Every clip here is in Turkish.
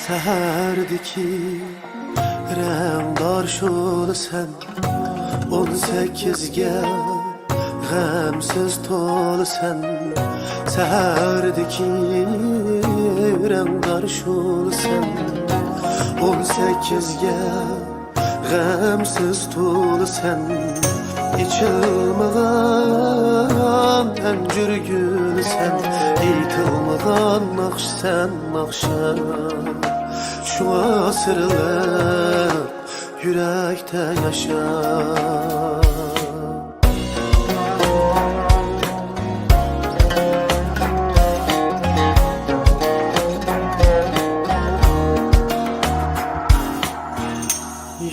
Səhərdiki rəmdar şolu sən 18'ge gamsız tolu sən Səhərdiki rəmdar şolu sən 18'ge gamsız tolu sən İçilməyən əncür gülü sən Eytilməyən naxş sən naxşa Şu asırlar yürekte yaşar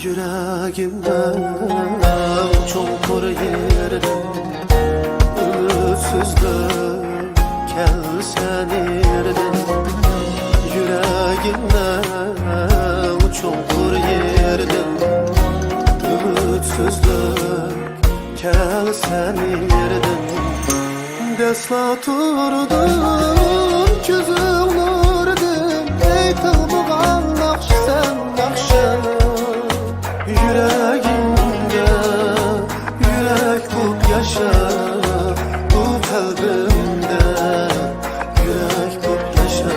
Yüreğimden çukur yerden Ümitsizlik gelsen yerden Yüreğimden çukur yerden Ümitsizlik gelsen yerden Deslaturdum gözüm nurdum Eytilməyən naxş sen naxşa Yüreğimde yürek bulup yaşa Bu kalbimde yürek bulup yaşa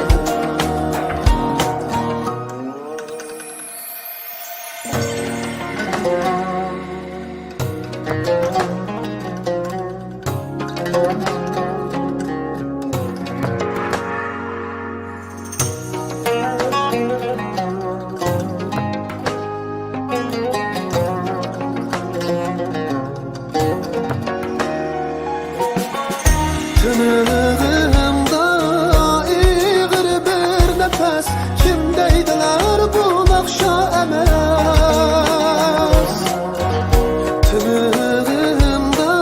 Tınığımda iğir bir nefes Kimdeydiler bu nakşa emez Tınığımda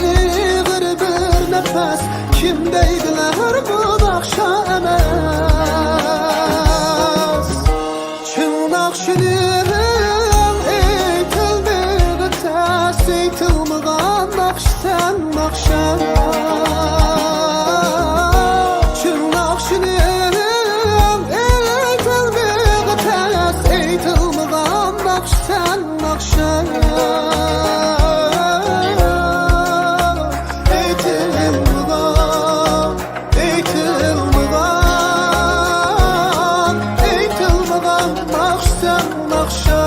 iğir bir nefes Kimdeydiler bu nakşa emez Çın nakşilim eytildiği tez Eytilməyən nakş sen nakşa Sen nakşa Eytilməyən nakş sen nakşa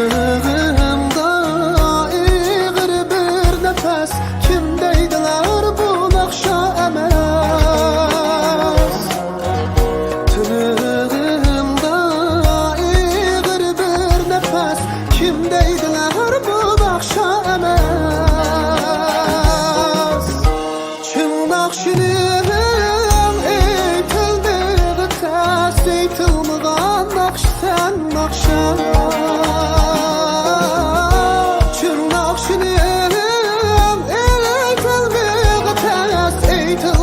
Tınığımda iğir bir nefes Kimdeydiler bu nakşa emez Tınığımda iğir bir nefes Kimdeydiler bu nakşa emez Çın nakşilim eytildiği tez Eytilməyən nakş sen nakşa Çın nakşilim eytildiği tez Eytilməyən